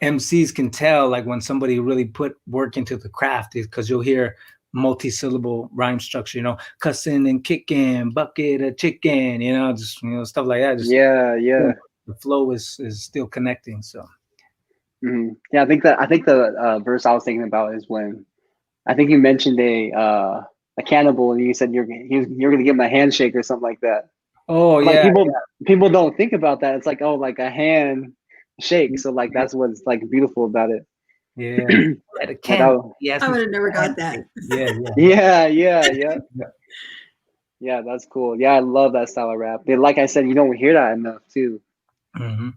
MCs can tell like when somebody really put work into the craft, because you'll hear multi-syllable rhyme structure, you know, cussing and kicking, bucket of chicken, you know, just, you know, stuff like that. Just, the flow is still connecting. So yeah, I think the verse I was thinking about is when I think you mentioned a cannibal and you said you're gonna give him a handshake or something like that. Oh, like yeah. People don't think about that. It's like, oh, like a hand shake. So like that's what's like beautiful about it. Yeah. I would have never got that. Yeah, that's cool. Yeah, I love that style of rap. But like I said, you don't hear that enough too. Mm-hmm.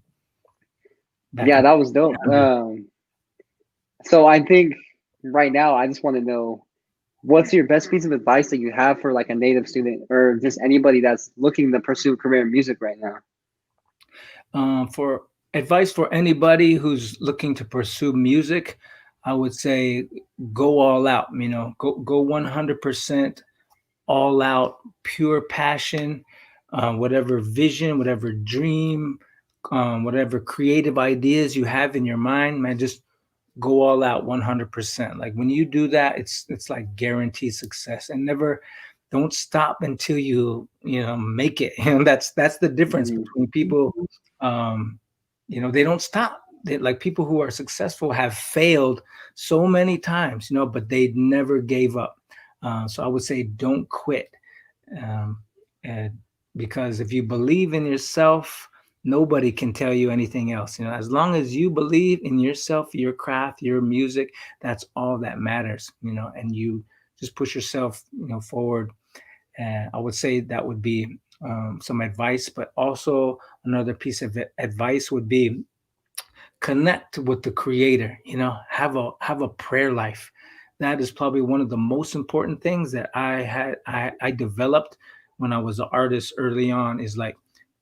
Yeah, that was dope. So I think right now I just want to know, what's your best piece of advice that you have for like a native student or just anybody that's looking to pursue a career in music right now? For advice for anybody who's looking to pursue music, I would say go all out. Go 100% all out, pure passion, whatever vision, whatever dream, whatever creative ideas you have in your mind, man, just go all out 100%. Like when you do that, it's like guaranteed success. And never, don't stop until you make it. And that's the difference between people. um they don't stop. Like people who are successful have failed so many times, but they never gave up. So I would say don't quit. um, and because if you believe in yourself, nobody can tell you anything else. As long as you believe in yourself, your craft, your music, that's all that matters. And you just push yourself forward. And I would say that would be some advice. But also another piece of advice would be connect with the creator. Have a prayer life. That is probably one of the most important things that I developed when I was an artist early on. Is like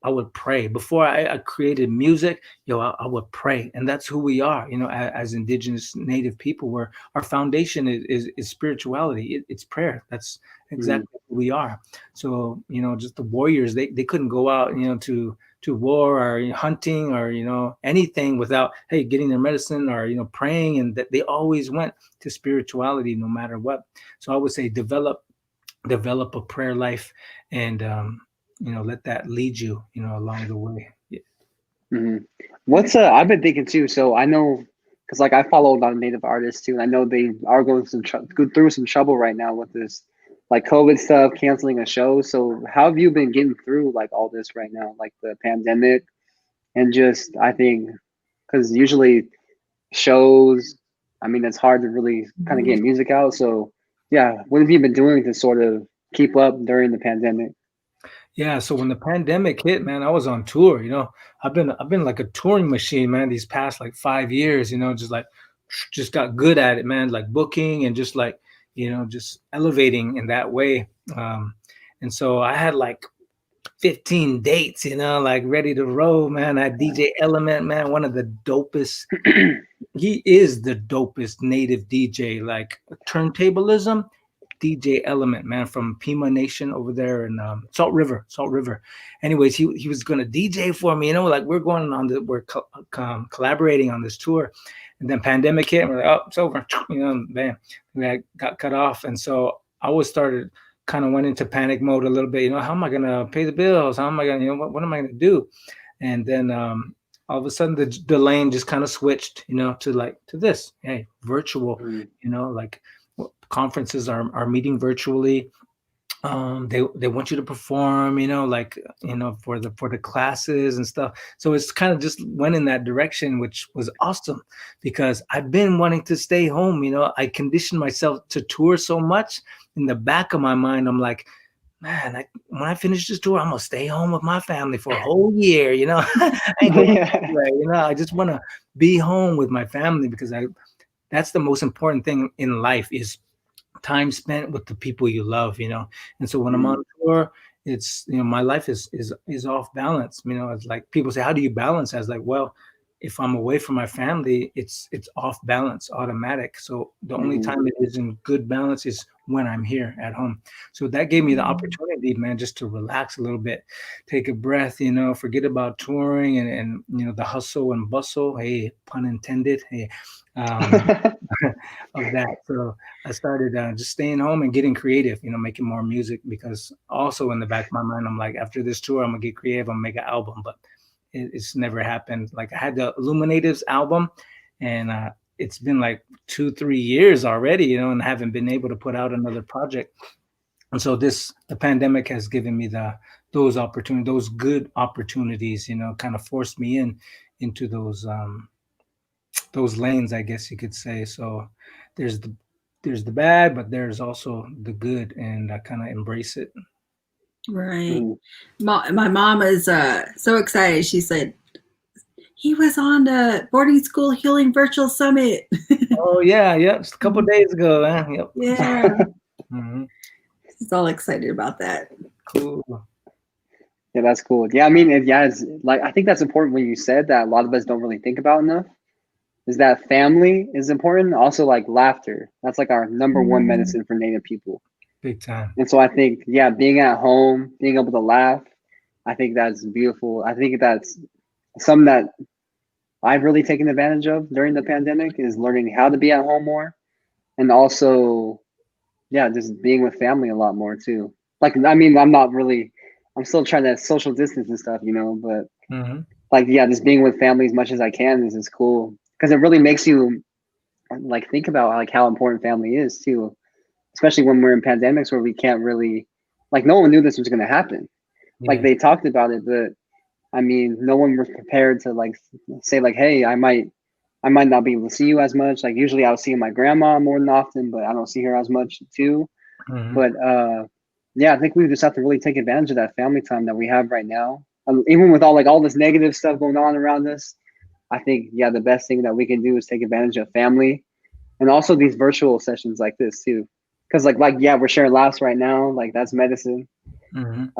I would pray before I created music. I would pray, and that's who we are. As indigenous native people, where our foundation is spirituality. It's prayer. That's exactly who we are. So just the warriors. They couldn't go out to war or hunting or anything without getting their medicine or praying, and that they always went to spirituality no matter what. So I would say develop a prayer life, and let that lead you along the way. Yeah. What's I've been thinking too. So I know because like I follow a lot of native artists too, and I know they are going through some trouble right now with this like COVID stuff, canceling a show. So how have you been getting through like all this right now, like the pandemic, and just I think because usually shows, I mean, it's hard to really kind of get music out. So yeah, what have you been doing to sort of keep up during the pandemic? Yeah, so when the pandemic hit, man, I was on tour. I've been like a touring machine, man, these past like 5 years. Just got good at it, man, like booking and just like just elevating in that way. And so I had like 15 dates, like ready to roll, man. I had DJ Element, man, one of the dopest. He is the dopest native DJ, like turntablism. DJ Element, man, from Pima Nation over there in Salt River. Anyways, he was gonna DJ for me, like we're collaborating on this tour, and then pandemic hit, and we're like, oh, it's over, bam, that got cut off, and so I kind of went into panic mode a little bit. How am I gonna pay the bills? How am I gonna, what am I gonna do? And then all of a sudden the lane just kind of switched, to this, virtual, like conferences are meeting virtually. They want you to perform, for the classes and stuff. So it's kind of just went in that direction, which was awesome because I've been wanting to stay home. I conditioned myself to tour so much. In the back of my mind, I'm like, man, when I finish this tour, I'm gonna stay home with my family for a whole year. I ain't going anywhere, I just want to be home with my family because that's the most important thing in life is time spent with the people you love. And so when I'm on tour, it's my life is off balance. It's like people say, how do you balance? I was like, well, if I'm away from my family, it's off balance, automatic. So the only time it is in good balance is when I'm here at home. So that gave me the opportunity, man, just to relax a little bit, take a breath, forget about touring and the hustle and bustle, pun intended, of that. So I started just staying home and getting creative, making more music, because also in the back of my mind, I'm like, after this tour, I'm gonna get creative, I'm gonna make an album, but it's never happened. Like I had the Illuminatives album, and it's been like 2-3 years already, and I haven't been able to put out another project. And so the pandemic has given me those opportunities, those good opportunities, kind of forced me into those lanes, I guess you could say. So there's the bad, but there's also the good, and I kind of embrace it. Right. My mom is so excited. She said he was on the boarding school healing virtual summit. Oh yeah, just a couple of days ago. Yep. Yeah. Mhm. He's all excited about that. Cool. Yeah, that's cool. Yeah, I mean, it's like I think that's important when you said that a lot of us don't really think about enough. Is that family is important. Also, like laughter. That's like our number one medicine for Native people. Big time. And so I think, yeah, being at home, being able to laugh, I think that's beautiful. I think that's something that I've really taken advantage of during the pandemic is learning how to be at home more, and also, yeah, just being with family a lot more too. Like, I mean, I'm still trying to social distance and stuff, but Mhm. like, yeah, just being with family as much as I can is cool because it really makes you like think about like how important family is too, especially when we're in pandemics where we can't really, like, no one knew this was going to happen. Like Yeah. they talked about it, but I mean, no one was prepared to like say like, hey, I might not be able to see you as much. Like usually I'll see my grandma more than often, but I don't see her as much too. Mhm. But yeah, I think we just have to really take advantage of that family time that we have right now. Even with all this negative stuff going on around us, I think, yeah, the best thing that we can do is take advantage of family and also these virtual sessions like this too. Because like yeah, we're sharing laughs right now. Like that's medicine. Mhm.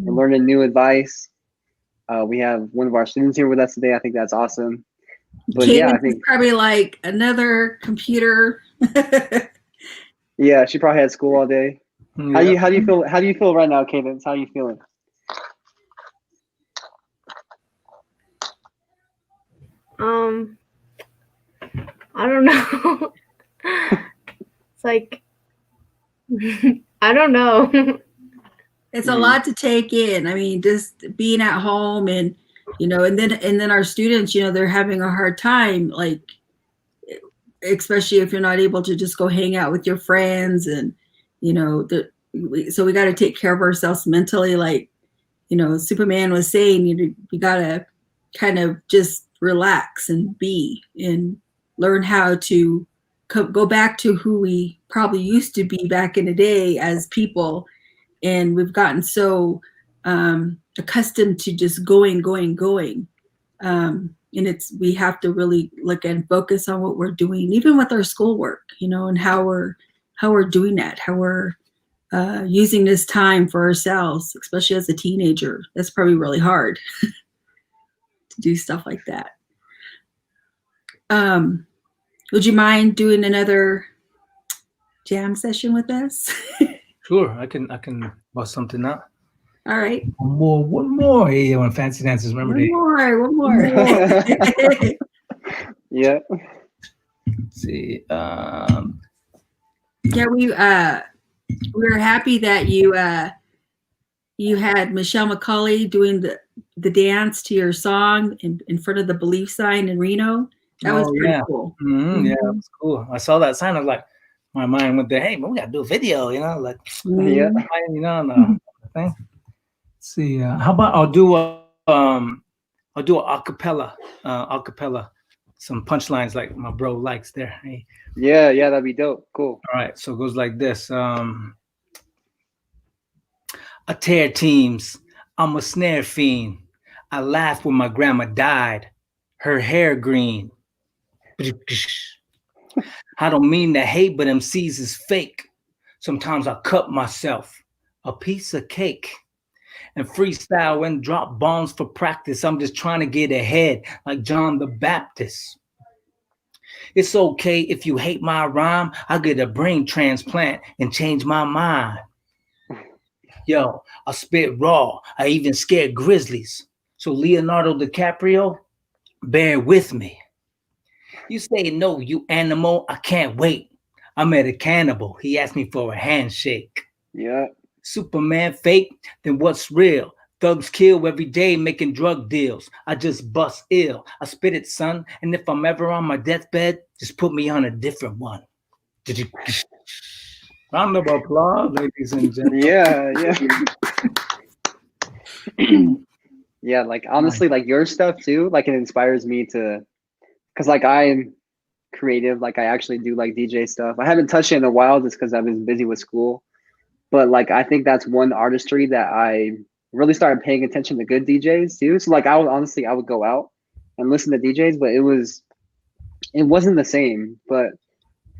We're learning new advice. We have one of our students here with us today. I think that's awesome. But yeah, I Cadence is think probably like another computer. yeah, she probably had school all day. How Yeah. you how do you feel? How do you feel right now, Cadence? How are you feeling? Um, I don't know. It's like I don't know. It's a lot to take in. I mean, just being at home and and then our students, they're having a hard time, like especially if you're not able to just go hang out with your friends and so we got to take care of ourselves mentally, like Superman was saying, you got to kind of just relax and be and learn how to go back to who we probably used to be back in the day as people. And we've gotten so accustomed to just going. And we have to really look and focus on what we're doing, even with our schoolwork, and how we're doing that, how we're using this time for ourselves, especially as a teenager. That's probably really hard to do stuff like that. Would you mind doing another jam session with us? Sure. I can bust something out. All right. One more. Yeah, when fancy dancers, remember One more. Yeah. Let's see. Yeah, we were happy that you had Michelle McCauley doing the dance to your song in front of the Belief sign in Reno. That was pretty cool. Mm-hmm. Yeah, that was cool. I saw that sign. I was like, my mind went there. Hey, man, we gotta do a video. Like, Yeah. on the thing. Let's see. How about I'll do a acapella, some punchlines like my bro likes there. Hey. Yeah, that'd be dope. Cool. All right, so it goes like this. I tear teams. I'm a snare fiend. I laughed when my grandma died. Her hair green. I don't mean to hate, but MCs is fake. Sometimes I cut myself a piece of cake and freestyle and drop bombs for practice. I'm just trying to get ahead like John the Baptist. It's okay if you hate my rhyme. I'll get a brain transplant and change my mind. Yo, I spit raw. I even scared grizzlies. So Leonardo DiCaprio, bear with me. You say no, you animal. I can't wait. I met a cannibal. He asked me for a handshake. Yeah. Superman fake, then what's real? Thugs kill every day making drug deals. I just bust ill. I spit it, son. And if I'm ever on my deathbed, just put me on a different one. Round of applause, ladies and gentlemen. Yeah. Yeah, like honestly, like your stuff too, like it inspires me to, because like I'm creative, like I actually do like DJ stuff. I haven't touched it in a while just because I've been busy with school. But like I think that's one artistry that I really started paying attention to good DJs too. So like I would go out and listen to DJs, but it wasn't the same. But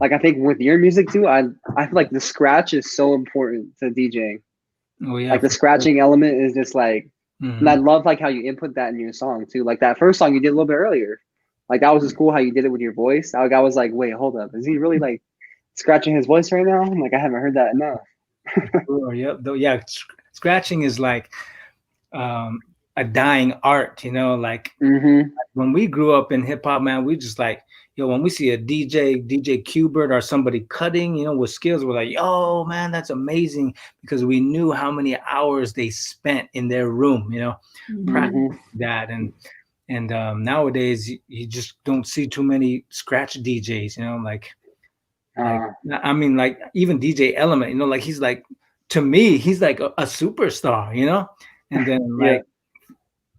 like I think with your music too, I feel like the scratch is so important to DJing. Oh yeah, Like the for sure. scratching element is just like, and I Mhm. love like how you input that in your song too. Like that first song you did a little bit earlier, like that was just cool how you did it with your voice. I was like, wait, hold up, is he really like scratching his voice right now? I'm like, I haven't heard that enough. Sure, yep. Though, yeah, scratching is like a dying art, you know, like Mm-hmm. when we grew up in hip hop, man, we just like, when we see a DJ Qbert or somebody cutting, with skills, we're like, yo, man, that's amazing, because we knew how many hours they spent in their room, practicing Mm-hmm. that. And nowadays you just don't see too many scratch DJs, like, I mean, like even DJ Element, like he's like, to me, he's like a superstar, and then Yeah. like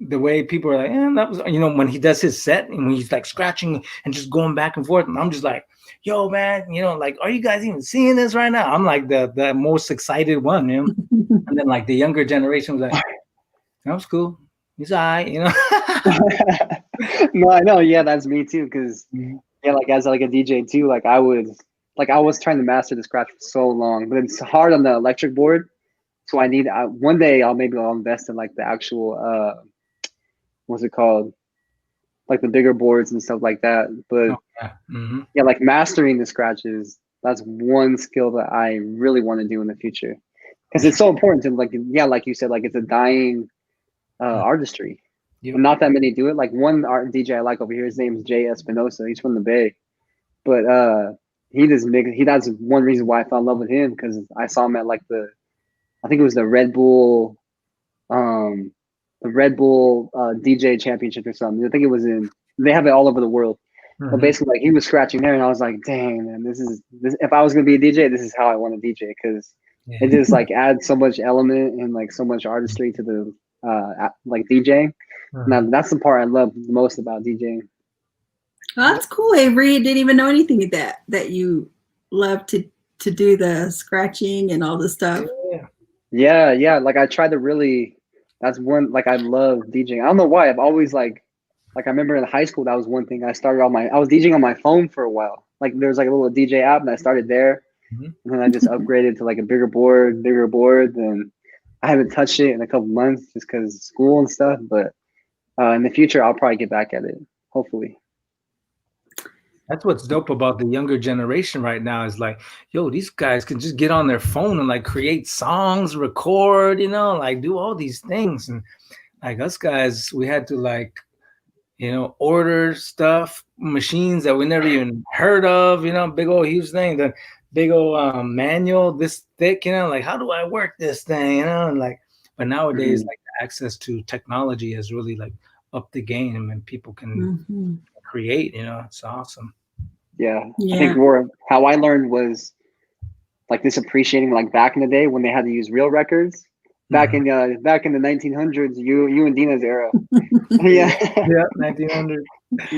the way people are like, that was, when he does his set and when he's like scratching and just going back and forth, and I'm just like, yo, man, like, are you guys even seeing this right now? I'm like the most excited one, and then like the younger generation was like, that was cool. He's all right, No, I know. Yeah, that's me too. Because Mhm. yeah, like as like a DJ too, like I was trying to master the scratch for so long, but it's hard on the electric board. So one day I'll invest in like the actual what's it called, like the bigger boards and stuff like that. But Oh, yeah. Mm-hmm. yeah, like mastering the scratches, that's one skill that I really want to do in the future because it's so important to like, yeah, like you said, like it's a dying artistry. Yep. And not that many do it. Like one art DJ I like over here, his name's Jay Espinosa. He's from the Bay, but that's one reason why I fell in love with him, because I saw him at like I think it was um, the Red Bull DJ Championship or something. I think it was they have it all over the world. But Mm-hmm. basically, like he was scratching there, and I was like, "Dang, man, this. If I was gonna be a DJ, this is how I want to DJ, because Yeah. it just like adds so much element and like so much artistry to the like DJing. Now Mhm. that's the part I love most about DJing. Well, that's cool, Avery. I didn't even know anything of that you love to do the scratching and all this stuff. Yeah, yeah. Like I try to really. That's one. Like I love DJing. I don't know why. I've always like I remember in high school, that was one thing I started on I was DJing on my phone for a while. Like there's like a little DJ app, and I started there, Mhm. and then I just upgraded to like a bigger board. And I haven't touched it in a couple months just because school and stuff. But in the future, I'll probably get back at it. Hopefully. That's what's dope about the younger generation right now is like, yo, these guys can just get on their phone and like create songs, record, like do all these things. And like us guys, we had to like, order stuff, machines that we never even heard of, big old huge thing, then big old manual this thick, like how do I work this thing, and like, but nowadays Mhm. like the access to technology has really like upped the game and people can Mm-hmm. create, it's awesome. Yeah, I think Yeah. how I learned was like this appreciating like back in the day when they had to use real records. Mhm. Back in the 1900s, you and Dina's era. Yeah. Yeah, 1900.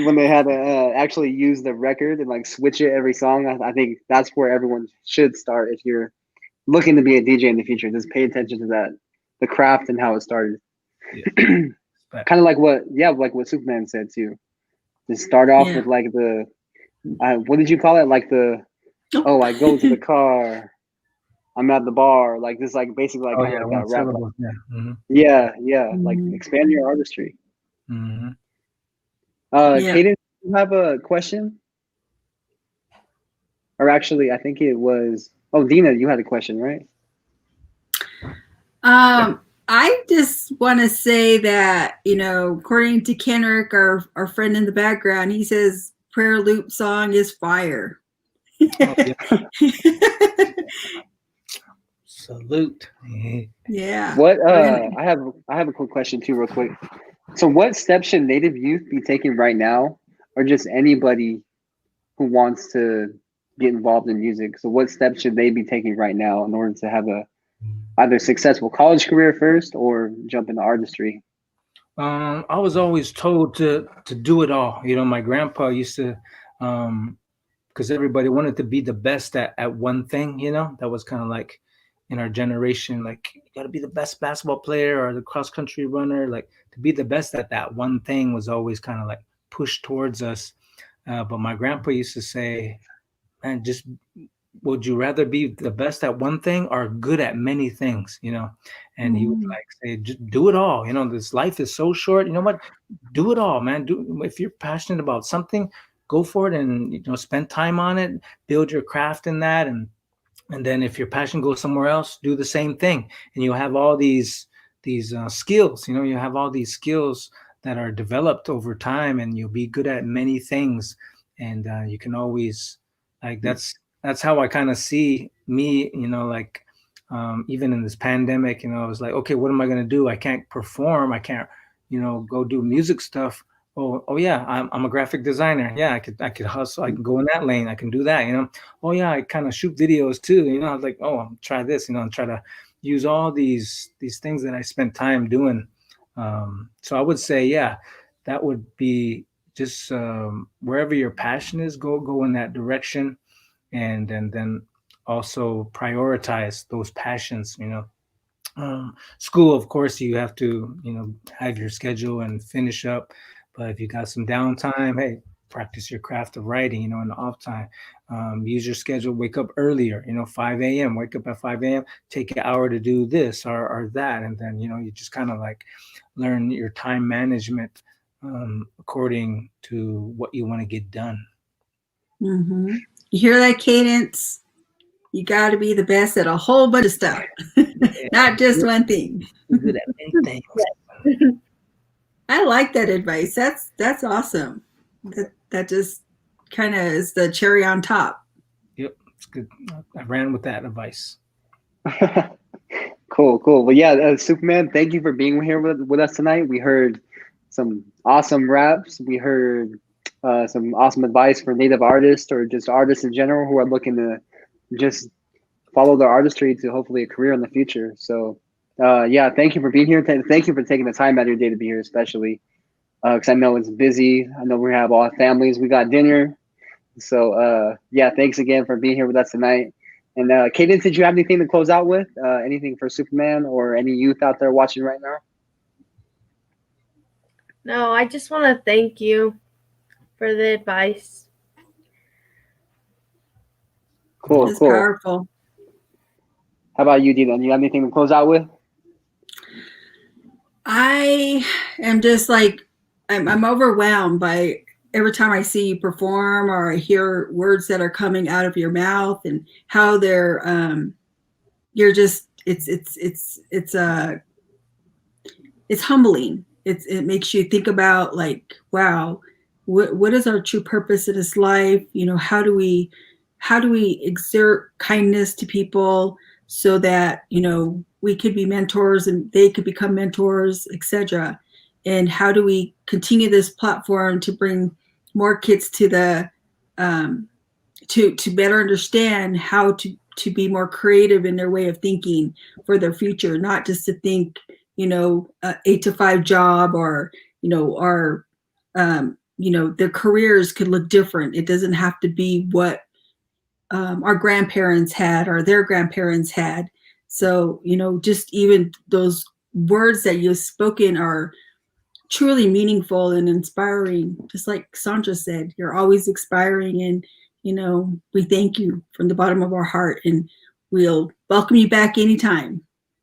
When they had to actually use the record and like switch it every song. I think that's where everyone should start if you're looking to be a DJ in the future. Just pay attention to that, the craft and how it started. Yeah. Kind of like what Superman said too. Just start off Yeah. with like the what did you call it? Like I go to the car, I'm at the bar, like this, like basically like Oh kind of yeah, like one that rap. Like, syllable. Yeah. Mm-hmm. yeah, like Mhm. expand your artistry. Mm-hmm. Yeah. Kaden, you have a question? Or actually, I think it was. Oh, Dina, you had a question, right? I just want to say that, according to Kenrick, our friend in the background, he says prayer loop song is fire. Oh, yeah. Salute. Yeah. What? We're I have a quick question too, real quick. So, what steps should Native youth be taking right now, or just anybody who wants to get involved in music? So, what steps should they be taking right now in order to have a either successful college career first or jump into artistry? I was always told to do it all. My grandpa used to, because everybody wanted to be the best at one thing. That was kind of like in our generation, like you got to be the best basketball player or the cross country runner. Like to be the best at that one thing was always kind of like pushed towards us. But my grandpa used to say, and just, would you rather be the best at one thing or good at many things, you know? And he would Mhm. like say, just do it all. You know, this life is so short. You know what? Do it all, man. Do, if you're passionate about something, go for it, and, you know, spend time on it, build your craft in that. And then if your passion goes somewhere else, do the same thing. And you'll have all these skills, you know, you have all these skills that are developed over time, and you'll be good at many things. And you can always, like, that's how I kind of see me, you know, like, even in this pandemic, you know, I was like, okay, what am I going to do? I can't perform. I can't, you know, go do music stuff. Oh yeah, I'm a graphic designer. Yeah, I could hustle. I can go in that lane. I can do that, you know. Oh yeah, I kind of shoot videos too, you know. I was like, oh, I'll try this, you know, and try to use all these things that I spent time doing. So I would say, yeah, that would be just, wherever your passion is, go in that direction, and then also prioritize those passions, you know. School, of course, you have to, you know, have your schedule and finish up. But if you got some downtime, hey, practice your craft of writing, you know, in the off time. Use your schedule, wake up earlier, you know, 5 a.m., wake up at 5 a.m., take an hour to do this or that. And then, you know, you just kind of like learn your time management, according to what you want to get done. Mhm. You hear that, Cadence? You got to be the best at a whole bunch of stuff, Yeah, not just one thing. you're good at many things. I like that advice. That's awesome. That just kind of is the cherry on top. Yep, it's good. I ran with that advice. Cool, cool. Well, yeah, Superman, thank you for being here with us tonight. We heard some awesome raps. We heard some awesome advice for native artists or just artists in general who are looking to just follow their artistry to hopefully a career in the future. So, yeah, thank you for being here. Thank you for taking the time out of your day to be here, especially because I know it's busy. I know we have all families. We got dinner. So, yeah, thanks again for being here with us tonight. And Cadence, did you have anything to close out with? Anything for Superman or any youth out there watching right now? No, I just want to thank you for the advice. Cool, It's cool. powerful. How about you, Dylan? You have anything to close out with? I am just like, I'm overwhelmed by every time I see you perform or I hear words that are coming out of your mouth and how they're, you're just, it's humbling. It makes you think about like, wow, what is our true purpose in this life? You know, how do we exert kindness to people so that, you know, we could be mentors and they could become mentors, etc. And how do we continue this platform to bring more kids to the to better understand how to be more creative in their way of thinking for their future, not just to think, you know, 8 to 5 job or, you know, or you know, their careers could look different. It doesn't have to be what our grandparents had or their grandparents had. So, you know, just even those words that you've spoken are truly meaningful and inspiring. Just like Sandra said, you're always inspiring, and you know, we thank you from the bottom of our heart, and we'll welcome you back anytime.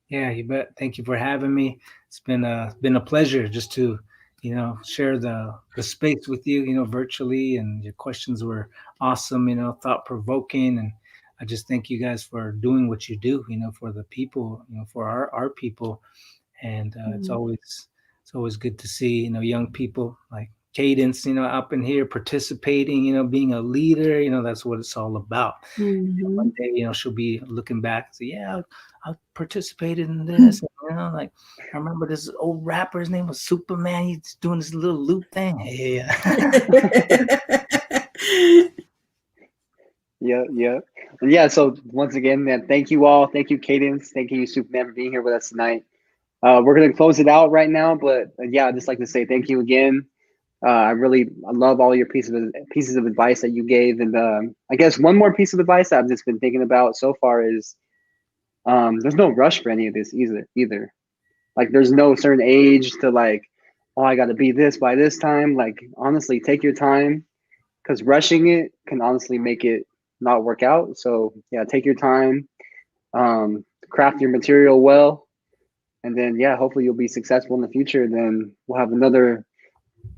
Yeah, you bet. Thank you for having me. It's been a pleasure just to, you know, share the space with you, you know, virtually, and your questions were awesome, you know, thought provoking, and I just thank you guys for doing what you do, you know, for the people, you know, for our people, and it's always good to see, you know, young people like Cadence, you know, up in here participating, you know, being a leader, you know, that's what it's all about. One Mhm. day, you know, she'll be looking back and say, yeah, I participated in this. You know, like I remember this old rapper, his name was Supaman. He's doing this little loop thing. Yeah. Yeah, yeah. And yeah, so once again, man, thank you all. Thank you, Cadence. Thank you, Superman, for being here with us tonight. We're going to close it out right now, but yeah, I'd just like to say thank you again. I love all your pieces of advice that you gave. And I guess one more piece of advice I've just been thinking about so far is there's no rush for any of this either. Like there's no certain age to like, oh, I got to be this by this time. Like honestly, take your time because rushing it can honestly make it not work out. So yeah, take your time, craft your material well, and then yeah, hopefully you'll be successful in the future. Then we'll have another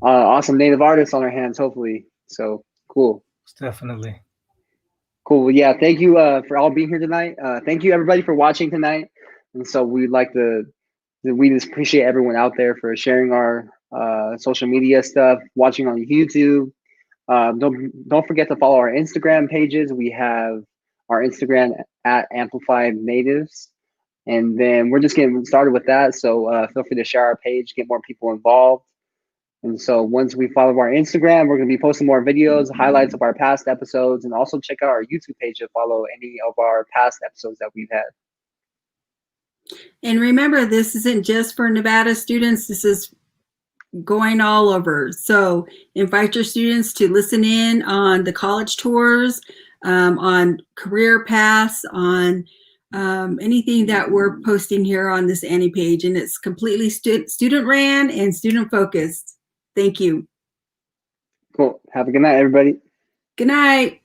awesome native artist on our hands, hopefully. So cool. Definitely. Cool. Well, yeah, thank you for all being here tonight. Thank you everybody for watching tonight. And so we just appreciate everyone out there for sharing our social media stuff, watching on YouTube. Don't forget to follow our Instagram pages. We have our Instagram at Amplified Natives. And then we're just getting started with that. So feel free to share our page, get more people involved. And so once we follow our Instagram, we're going to be posting more videos, highlights of our past episodes, and also check out our YouTube page to follow any of our past episodes that we've had. And remember, this isn't just for Nevada students. This is going all over. So invite your students to listen in on the college tours, on career paths, on anything that we're posting here on this Annie page. And it's completely student ran and student focused. Thank you. Cool. Have a good night, everybody. Good night.